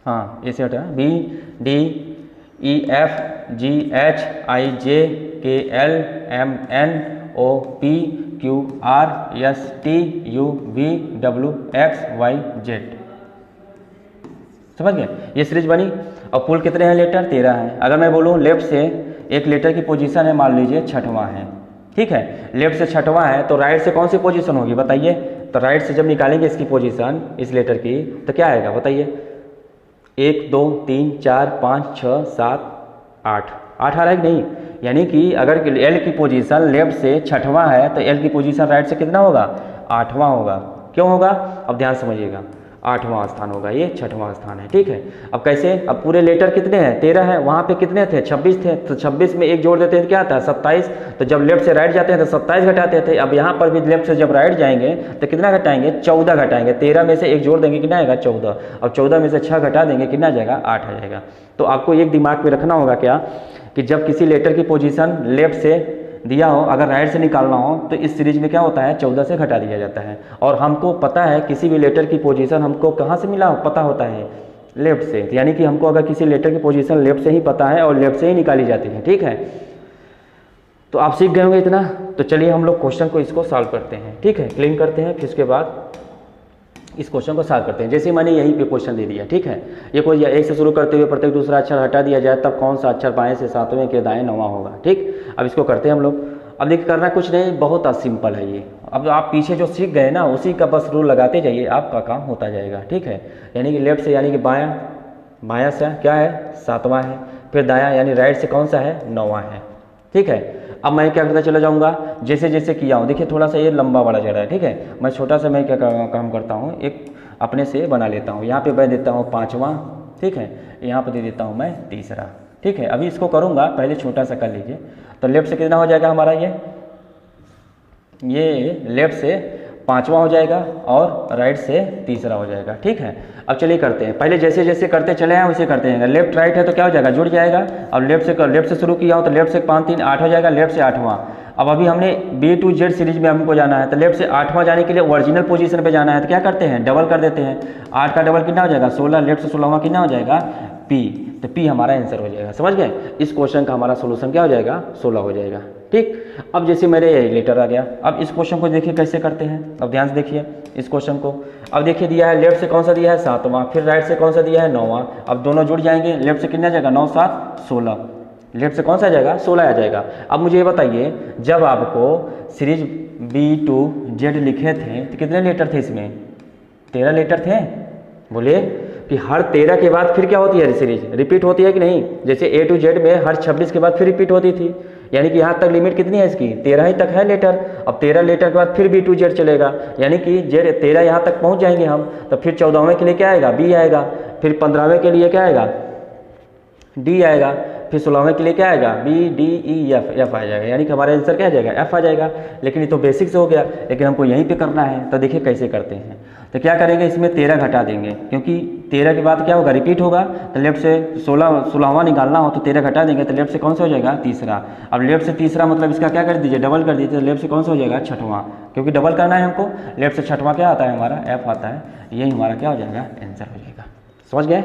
हाँ ये से हटा, B D E F G H I J K L M N O P Q R S T U V W X Y Z, समझ गए, ये सीरीज बनी। और कुल कितने हैं लेटर, 13 हैं। अगर मैं बोलूँ लेफ्ट से एक लेटर की पोजीशन है, मान लीजिए 6वां है, ठीक है, लेफ्ट से 6वां है, तो राइट से कौन सी पोजीशन होगी बताइए। तो राइट से जब निकालेंगे इसकी पोजीशन, इस लेटर की, तो क्या आएगा बताइए, 1 2 3 4 5 6 7 8 8 आ रहा है कि नहीं, यानी कि अगर एल की पोजीशन लेफ्ट से 6वां है तो एल की पोजीशन राइट से कितना होगा, 8वां होगा। क्यों होगा, अब ध्यान समझिएगा, 8वां स्थान होगा, ये 6वां स्थान है, ठीक है। अब कैसे, अब पूरे लेटर कितने हैं, 13 है, वहाँ पे कितने थे, 26 थे, तो 26 में एक जोड़ देते हैं तो क्या आता है, 27। तो जब लेफ्ट से राइट जाते हैं तो 27 घटाते थे। अब यहाँ पर भी लेफ्ट से जब राइट जाएंगे तो कितना घटाएंगे, 14 घटाएंगे। 13 में से एक जोड़ देंगे, कितना आएगा, 14। अब 14 में से 6 घटा देंगे, कितना आ जाएगा, 8 आ जाएगा। तो आपको एक दिमाग में रखना होगा क्या, कि जब किसी लेटर की पोजीशन लेफ्ट से दिया हो, अगर राइट से निकालना हो तो इस सीरीज में क्या होता है, 14 से घटा दिया जाता है। और हमको पता है किसी भी लेटर की पोजीशन हमको कहाँ से मिला, पता होता है लेफ्ट से, यानी कि हमको अगर किसी लेटर की पोजीशन लेफ्ट से ही पता है और लेफ्ट से ही निकाली जाती है, ठीक है। तो आप सीख गए होंगे इतना। तो चलिए हम लोग क्वेश्चन को इसको सॉल्व करते हैं, ठीक है, क्लीन करते हैं, फिर उसके बाद इस क्वेश्चन को सॉल्व करते हैं। जैसे मैंने यहीं पे क्वेश्चन दे दिया, ठीक है, ये कोई एक से शुरू करते हुए प्रत्येक दूसरा अक्षर हटा दिया जाए, तब कौन सा अक्षर बाएं से 7वें के दाएं 9वां होगा, ठीक। अब इसको करते हैं हम लोग। अब देखिए करना कुछ नहीं, बहुत सिंपल है ये। अब आप पीछे जो सीख गए ना, उसी का बस रूल लगाते जाइए, आपका काम होता जाएगा, ठीक है। यानी कि लेफ्ट से यानी कि बायां, बायां से क्या है, 7वां है, फिर दायां यानी राइट से कौन सा है, 9वां है, ठीक है। अब मैं क्या करता चला जाऊंगा, जैसे जैसे किया हूँ, देखिए थोड़ा सा ये लंबा वाला जा रहा है, ठीक है। मैं छोटा सा मैं क्या काम करता हूँ, एक अपने से बना लेता हूँ। यहाँ पे मैं देता हूँ 5वां, ठीक है, यहाँ पे दे देता हूँ मैं 3रा, ठीक है। अभी इसको करूँगा, पहले छोटा सा कर लीजिए। तो लेफ्ट से कितना हो जाएगा हमारा, ये लेफ्ट से 5वां हो जाएगा और राइट से 3रा हो जाएगा, ठीक है। अब चलिए करते हैं, पहले जैसे जैसे करते चले हैं वैसे करते हैं। लेफ्ट राइट है तो क्या हो जाएगा, जुड़ जाएगा। अब लेफ्ट से शुरू किया हो तो लेफ्ट से 5 3 8 हो जाएगा, लेफ्ट से 8वां। अब अभी हमने B to Z सीरीज में हमको जाना है, तो लेफ्ट से 8वां जाने के लिए ओरिजिनल पोजीशन पे जाना है, तो क्या करते हैं, डबल कर देते हैं। 8 का डबल कितना हो जाएगा, 16, लेफ्ट से 16वां कितना हो जाएगा, P। तो P हमारा आंसर हो जाएगा, समझ गए। इस क्वेश्चन का हमारा सोल्यूशन क्या हो जाएगा, 16 हो जाएगा, ठीक। अब जैसे मेरे ये लेटर आ गया, अब इस क्वेश्चन को देखिए कैसे करते हैं। अब ध्यान से देखिए इस क्वेश्चन को। अब देखिए दिया है लेफ्ट से कौन सा दिया है, 7वां, फिर राइट से कौन सा दिया है, 9वां। अब दोनों जुड़ जाएंगे, लेफ्ट से कितना जाएगा, 9 7 16, लेफ्ट से कौन सा आ जाएगा, 16 आ जाएगा। अब मुझे ये बताइए, जब आपको सीरीज B to Z लिखे थे तो कितने लेटर थे इसमें, 13 लेटर थे। बोलिए कि हर 13 के बाद फिर क्या होती है, सीरीज रिपीट होती है कि नहीं। जैसे A to Z में हर 26 के बाद फिर रिपीट होती थी, यानी कि यहाँ तक लिमिट कितनी है इसकी, 13 ही तक है लेटर। अब 13 लेटर के बाद फिर B to Z चलेगा, यानी कि Z 13 यहाँ तक पहुँच जाएंगे हम, तो फिर 14वें के लिए क्या आएगा, B आएगा, फिर 15वें के लिए क्या आएगा, D आएगा, फिर 16वें के लिए क्या आएगा, B D E F आ जाएगा, यानी कि हमारा आंसर क्या आ जाएगा, F आ जाएगा। लेकिन ये तो बेसिक से हो गया, लेकिन हमको यहीं पे करना है। तो देखिए कैसे करते हैं। तो क्या करेंगे, इसमें 13 घटा देंगे, क्योंकि 13 के बाद क्या होगा, रिपीट होगा। तो लेफ्ट से 16वां निकालना हो तो 13 घटा देंगे, तो लेफ्ट से कौन सा हो जाएगा, 3रा। अब लेफ्ट से 3रा मतलब इसका क्या कर दीजिए, डबल कर दीजिए। तो लेफ्ट से कौन सा हो जाएगा, 6वां, क्योंकि डबल करना है हमको। लेफ्ट से 6वां क्या आता है हमारा, F आता है। यही हमारा क्या हो जाएगा, आंसर हो जाएगा। समझ गए,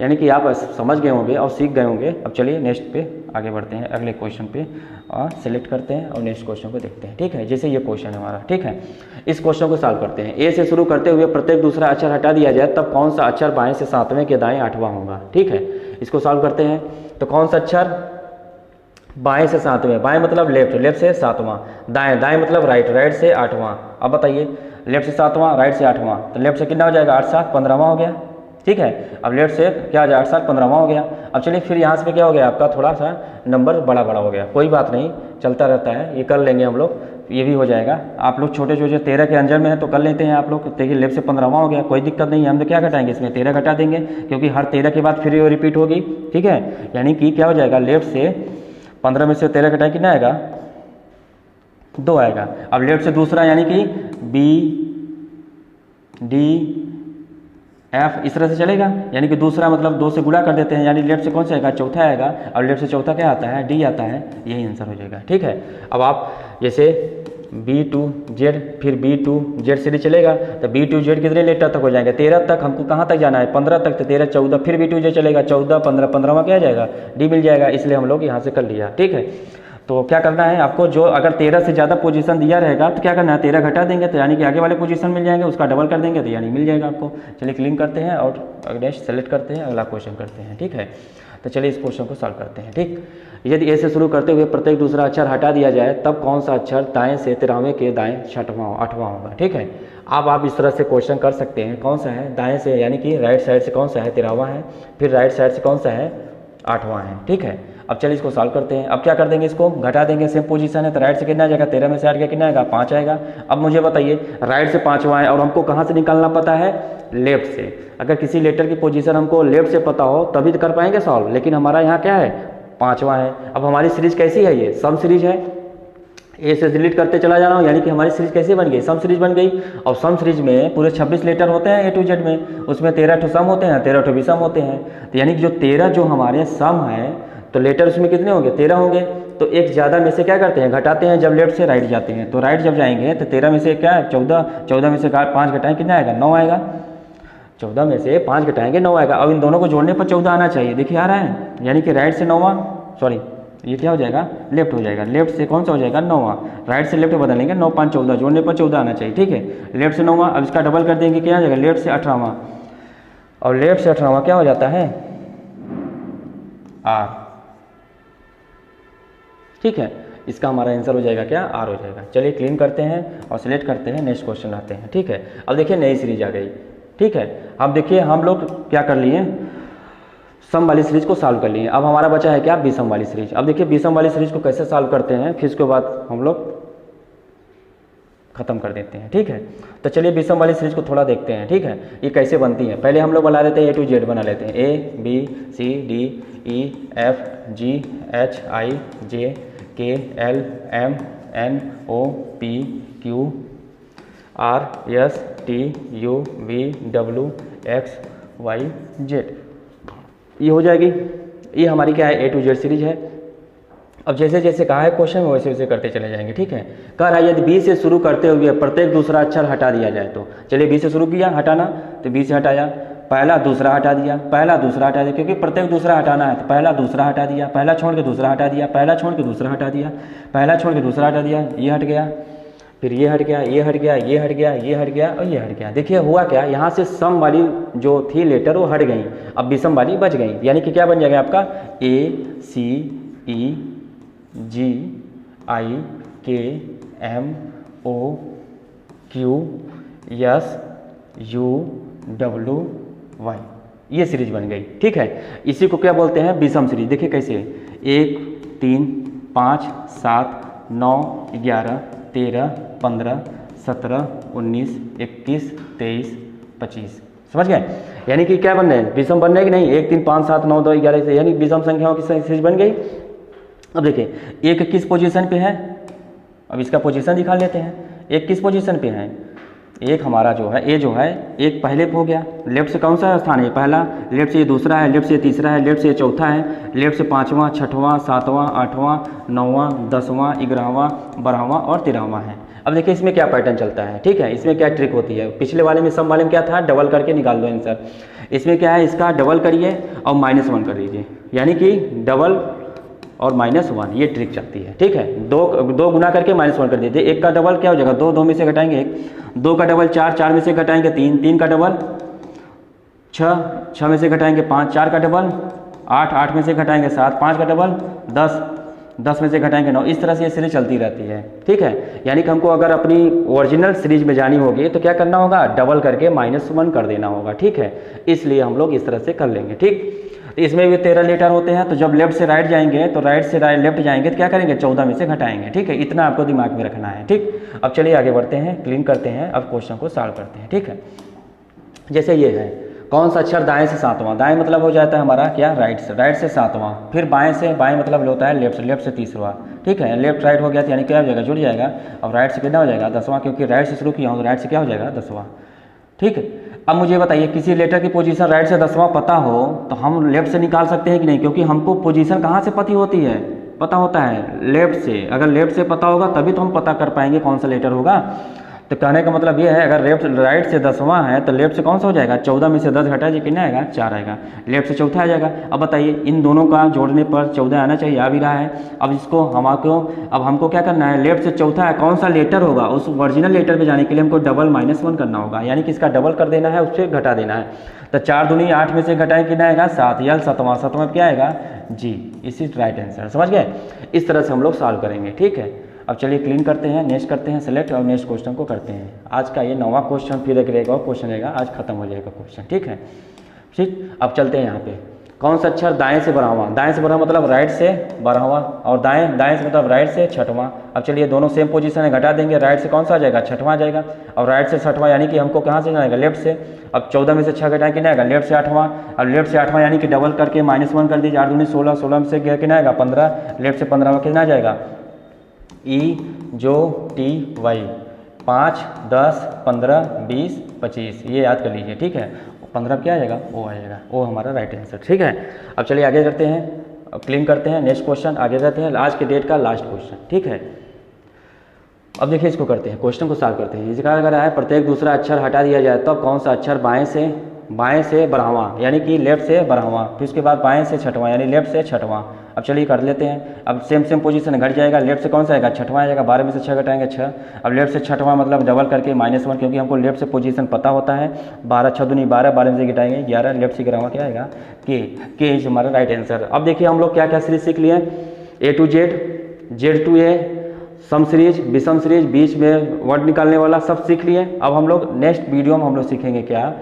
यानी कि आप समझ गए होंगे और सीख गए होंगे। अब चलिए नेक्स्ट पे आगे बढ़ते हैं, अगले क्वेश्चन पे, और सिलेक्ट करते हैं और नेक्स्ट क्वेश्चन को देखते हैं, ठीक है। जैसे ये क्वेश्चन है हमारा, ठीक है, इस क्वेश्चन को सॉल्व करते हैं। A से शुरू करते हुए प्रत्येक दूसरा अक्षर हटा दिया जाए, तब कौन सा अक्षर बाएं से 7वें के दाएं 8वां होगा, ठीक है। इसको सॉल्व करते हैं। तो कौन सा अक्षर बाएं से सातवें, बाएं मतलब लेफ्ट, लेफ्ट से सातवां, दाएं, दाएं मतलब राइट, राइट से आठवां। अब बताइए लेफ्ट से सातवां, राइट से आठवां, तो लेफ्ट से कितना हो जाएगा 8 7 15वां हो गया, ठीक है। अब लेफ्ट से क्या हो जाएगा 8 7 15वां हो गया। अब चलिए फिर यहाँ से क्या हो गया आपका थोड़ा सा नंबर बड़ा बड़ा हो गया, कोई बात नहीं, चलता रहता है, ये कर लेंगे हम लोग, ये भी हो जाएगा। आप लोग छोटे छोटे 13 के अंजर में है तो कर लेते हैं आप लोग। देखिए लेफ्ट से 15वां हो गया, कोई दिक्कत नहीं है, हम तो क्या घटाएंगे इसमें 13 घटा देंगे, क्योंकि हर 13 के बाद फिर ये रिपीट होगी, ठीक है। यानी कि क्या हो जाएगा लेफ्ट से 15 में से 13 घटाएं कितना आएगा 2 आएगा। अब लेफ्ट से दूसरा यानी कि बी डी एफ इस तरह से चलेगा, यानी कि दूसरा मतलब 2 से गुणा कर देते हैं, यानी लेफ्ट से कौन सा आएगा चौथा आएगा, और लेफ्ट से चौथा क्या आता है डी आता है, यही आंसर हो जाएगा, ठीक है। अब आप जैसे बी टू जेड फिर बी टू जेड से चलेगा तो बी टू जेड कितने लेटर तक हो जाएंगे 13 तक, हमको कहाँ तक जाना है 15 तक, तो 13 14 फिर बी टू जेड चलेगा 14 15 15वां क्या आ जाएगा डी मिल जाएगा, इसलिए हम लोग यहाँ से कर लिया, ठीक है। तो क्या करना है आपको, जो अगर 13 से ज़्यादा पोजीशन दिया रहेगा तो क्या करना है 13 घटा देंगे, तो यानी कि आगे वाले पोजीशन मिल जाएंगे, उसका डबल कर देंगे तो यानी मिल जाएगा आपको। चलिए क्लीन करते हैं और नेक्स्ट सेलेक्ट करते हैं, अगला क्वेश्चन करते हैं, ठीक है। तो चलिए इस क्वेश्चन को सॉल्व करते हैं, ठीक। यदि ए से शुरू करते हुए प्रत्येक दूसरा अक्षर हटा दिया जाए तब कौन सा अक्षर दाएं से 13वें के दाएं 6वां 8वां होगा, ठीक है। अब आप इस तरह से क्वेश्चन कर सकते हैं, कौन सा है दाएं से यानी कि राइट साइड से कौन सा है 13वां है, फिर राइट साइड से कौन सा है 8वां है, ठीक है। अब चलिए इसको सॉल्व करते हैं। अब क्या कर देंगे, इसको घटा देंगे, सेम पोजीशन है तो राइट से कितना आ जाएगा 13 में से 8 गया कितना आएगा 5 आएगा। अब मुझे बताइए राइट से 5वां है और हमको कहाँ से निकालना पता है लेफ्ट से। अगर किसी लेटर की पोजीशन हमको लेफ्ट से पता हो तभी तो कर पाएंगे सॉल्व, लेकिन हमारा यहाँ क्या है 5वां है। अब हमारी सीरीज कैसी है, ये सम सीरीज है, ए से डिलीट करते चला जा रहा हूँ, यानी कि हमारी सीरीज कैसे बन गई सम सीरीज बन गई। और सम सीरीज में पूरे 26 लेटर होते हैं ए टू जेड में, उसमें 13 ठो सम होते हैं 13 ठो विषम होते हैं, तो यानी कि जो 13 जो हमारे सम है तो लेटर उसमें कितने होंगे 13 होंगे। तो एक ज़्यादा में से क्या करते हैं घटाते हैं, जब लेफ्ट से राइट जाते हैं तो राइट जब जाएंगे तो 13 में से क्या है 14, 14 में से 5 घटाएं कितना आएगा 9 आएगा, 14 में से 5 घटाएंगे 9 आएगा। अब इन दोनों को जोड़ने पर 14 आना चाहिए, देखिए आ रहा है, यानी कि राइट से 9वां, सॉरी ये क्या हो जाएगा लेफ्ट हो जाएगा, लेफ्ट से कौन सा हो जाएगा 9वां, राइट से लेफ्ट बदलेंगे 9 5 14, जोड़ने पर 14 आना चाहिए, ठीक है। लेफ्ट से 9वां, अब इसका डबल कर देंगे क्या हो जाएगा लेफ्ट से 18वां, और लेफ्ट से 18वां क्या हो जाता है आर, ठीक है। इसका हमारा आंसर हो जाएगा क्या आर हो जाएगा। चलिए क्लीन करते हैं और सिलेक्ट करते हैं, नेक्स्ट क्वेश्चन आते हैं, ठीक है। अब देखिए नई सीरीज आ गई, ठीक है। अब देखिए हम लोग क्या कर लिए सम वाली सीरीज को सॉल्व कर लिए, अब हमारा बचा है क्या विषम वाली सीरीज। अब देखिए विषम वाली सीरीज को कैसे सॉल्व करते हैं, फिर उसके बाद हम लोग खत्म कर देते हैं, ठीक है। तो चलिए विषम वाली सीरीज को थोड़ा देखते हैं, ठीक है, ये कैसे बनती है। पहले हम लोग बना लेते हैं ए टू जेड बना लेते हैं, A B C D E F G H I J K L M N O P Q R S T U V W X Y Z, ये हो जाएगी। ये हमारी क्या है ए टू जेड सीरीज है। अब जैसे जैसे कहा है क्वेश्चन में वैसे वैसे करते चले जाएंगे, ठीक है। कह रहा है यदि बी से शुरू करते हुए प्रत्येक दूसरा अक्षर हटा दिया जाए तो, चलिए बी से शुरू किया हटाना, तो बी से हटाया, पहला दूसरा हटा दिया, पहला दूसरा हटा दिया, क्योंकि प्रत्येक दूसरा हटाना है तो पहला दूसरा हटा दिया, पहला छोड़ के दूसरा हटा दिया, पहला छोड़ के दूसरा हटा दिया, पहला छोड़ के दूसरा हटा दिया, ये हट गया, फिर ये हट गया, ये हट गया, ये हट गया, ये हट गया और ये हट गया। देखिए हुआ क्या, यहाँ से सम वाली जो थी लेटर वो हट गई, अब विषम वाली बच गई, यानी कि क्या बन जाएगा आपका ए सी ई G I K M O Q S U W Y, ये सीरीज बन गई, ठीक है। इसी को क्या बोलते हैं विषम सीरीज। देखिए कैसे 1 3 5 7 9 11 13 15 17 19 21 23 25, समझ गए। यानी कि क्या बन रहे हैं विषम बन रहे कि नहीं, 1 3 5 7 9 2 11 से, यानी विषम संख्याओं की सीरीज बन गई। अब देखिए एक किस पोजीशन पे है, अब इसका पोजीशन दिखा लेते हैं। एक किस पोजीशन पे है, एक हमारा जो है ए जो है एक पहले पे हो गया, लेफ्ट से कौन सा स्थान है पहला, लेफ्ट से ये दूसरा है, लेफ्ट से ये तीसरा है, लेफ्ट से ये चौथा है, लेफ्ट से 5वां 6वां 7वां 8वां 9वां 10वां 11वां 12वां और 13वां है। अब देखिए इसमें क्या पैटर्न चलता है, ठीक है, इसमें क्या ट्रिक होती है। पिछले वाले में सम वाले में क्या था डबल करके निकाल दो आंसर, इसमें क्या है इसका डबल करिए और -1 कर दीजिए, यानी कि डबल और -1 ये ट्रिक चलती है, ठीक है। दो गुना करके -1 कर दीजिए, एक का डबल क्या हो जाएगा 2, 2 में से घटाएंगे 1, 2 का डबल 4, 4 में से घटाएंगे 3, 3 का डबल 6, 6 में से घटाएंगे 5, 4 का डबल 8, 8 में से घटाएंगे 7, 5 का डबल 10, 10 में से घटाएंगे 9, इस तरह से ये सीरीज चलती रहती है। ठीक है, यानी कि हमको अगर अपनी ओरिजिनल सीरीज में जानी होगी तो क्या करना होगा, डबल करके -1 कर देना होगा। ठीक है, इसलिए हम लोग इस तरह से कर लेंगे। ठीक, तो इसमें भी 13 लेटर होते हैं, तो जब लेफ्ट से राइट जाएंगे तो राइट से लेफ्ट जाएंगे तो क्या करेंगे, 14 में से घटाएंगे। ठीक है, इतना आपको दिमाग में रखना है। ठीक, अब चलिए आगे बढ़ते हैं, क्लीन करते हैं, अब क्वेश्चन को सॉल्व करते हैं। ठीक है, जैसे ये है, कौन सा अक्षर दाएं से सातवां, दाएं मतलब हो जाता है हमारा क्या, राइट से सातवां, फिर बाएं से, बाएं मतलब होता है लेफ्ट से तीसरा। ठीक है, लेफ्ट राइट हो गया तो यानी क्या हो जाएगा, जुड़ जाएगा। अब राइट से कितना हो जाएगा, 10वां, क्योंकि राइट से शुरू किया हूँ तो राइट से क्या हो जाएगा, 10वां। ठीक है, अब मुझे बताइए किसी लेटर की पोजीशन राइट से 10वां पता हो तो हम लेफ्ट से निकाल सकते हैं कि नहीं, क्योंकि हमको पोजीशन कहाँ से पता होती है, पता होता है लेफ्ट से। अगर लेफ्ट से पता होगा तभी तो हम पता कर पाएंगे कौन सा लेटर होगा। तो कहने का मतलब ये है, अगर राइट से 10वां है तो लेफ्ट से कौन सा हो जाएगा, 14 में से 10 घटा जी कितना आएगा, 4 आएगा, लेफ्ट से चौथा आ जाएगा। अब बताइए इन दोनों का जोड़ने पर 14 आना चाहिए, आ भी रहा है। अब इसको हमको क्या करना है, लेफ्ट से चौथा है कौन सा लेटर होगा, उस ओरिजिनल लेटर पे जाने के लिए हमको डबल -1 करना होगा, यानी कि इसका डबल कर देना है, उससे घटा देना है। तो 4 दूनी 8 में से घटाए कितना आएगा, 7, या 7वां क्या आएगा, जी। इसी राइट आंसर, समझ गए। इस तरह से हम लोग सॉल्व करेंगे। ठीक है, अब चलिए क्लीन करते हैं, नेक्स्ट करते हैं सेलेक्ट और नेक्स्ट क्वेश्चन को करते हैं। आज का ये 9वां क्वेश्चन, फिर एक रहेगा और क्वेश्चन रहेगा, आज खत्म हो जाएगा क्वेश्चन। ठीक है, ठीक, अब चलते हैं यहाँ पे, कौन सा अक्षर दाएं से 12वां, दाएं से 12वां मतलब राइट से 12वां, और दाएं से मतलब राइट से 6वां। अब चलिए दोनों सेम पोजीशन है, घटा देंगे, राइट से कौन सा आ जाएगा, 6वां आ जाएगा, और राइट से 6वां यानी कि हमको कहाँ से जाएगा, लेफ्ट से। अब 14 में से 6 घटाएं कितना आएगा, लेफ्ट से 8वां। अब लेफ्ट से 8वां यानी कि डबल करके -1 कर दीजिए, 8 दूनी 16, 16 में से कितना आएगा, 15, लेफ्ट से 15वां कितना आ जाएगा, EJOTY, 5, 10, 15, 20, 25, ये याद कर लीजिए। ठीक है, 15 क्या आ जाएगा, वो आ जाएगा, वो हमारा राइट आंसर। ठीक है, अब चलिए आगे करते हैं, अब क्लीन करते हैं, नेक्स्ट क्वेश्चन आगे जाते हैं, आज के डेट का लास्ट क्वेश्चन। ठीक है, अब देखिए इसको करते हैं, क्वेश्चन को सॉल्व करते हैं। इसका अगर है, प्रत्येक दूसरा अक्षर हटा दिया जाए तब कौन सा अक्षर बाएं से 12वां यानी कि लेफ्ट से 12वां, फिर उसके बाद बाएं से 6वां यानी लेफ्ट से 6वां। अब चलिए कर लेते हैं, अब सेम पोजीशन घट जाएगा, लेफ्ट से कौन सा आएगा, 6वां आएगा, 12 में से 6 घटाएंगे 6। अब लेफ्ट से 6वां मतलब डबल करके -1, क्योंकि हमको लेफ्ट से पोजीशन पता होता है, 12, 6 दूनी 12, 12 में से घटाएंगे 11, लेफ्ट से 11वां क्या आएगा, के इज हमारा राइट आंसर। अब देखिए हम लोग क्या क्या सीरीज सीख लिए, A to Z, Z to A, सम सीरीज, विषम सीरीज, बीच में वर्ड निकालने वाला, सब सीख लिए। अब हम लोग नेक्स्ट वीडियो में हम लोग सीखेंगे क्या,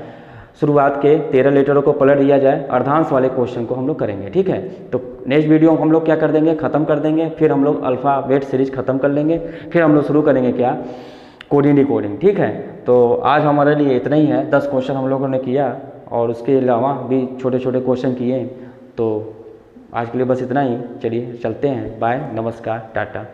शुरुआत के 13 लेटरों को पलट दिया जाए, अर्धांश वाले क्वेश्चन को हम लोग करेंगे। ठीक है, तो नेक्स्ट वीडियो में हम लोग क्या कर देंगे, खत्म कर देंगे, फिर हम लोग अल्फ़ाबेट सीरीज खत्म कर लेंगे, फिर हम लोग शुरू करेंगे क्या, कोडिंग डिकोडिंग। ठीक है, तो आज हमारे लिए इतना ही है, 10 क्वेश्चन हम लोगों ने किया और उसके अलावा भी छोटे छोटे क्वेश्चन किए। तो आज के लिए बस इतना ही, चलिए चलते हैं, बाय, नमस्कार, टाटा।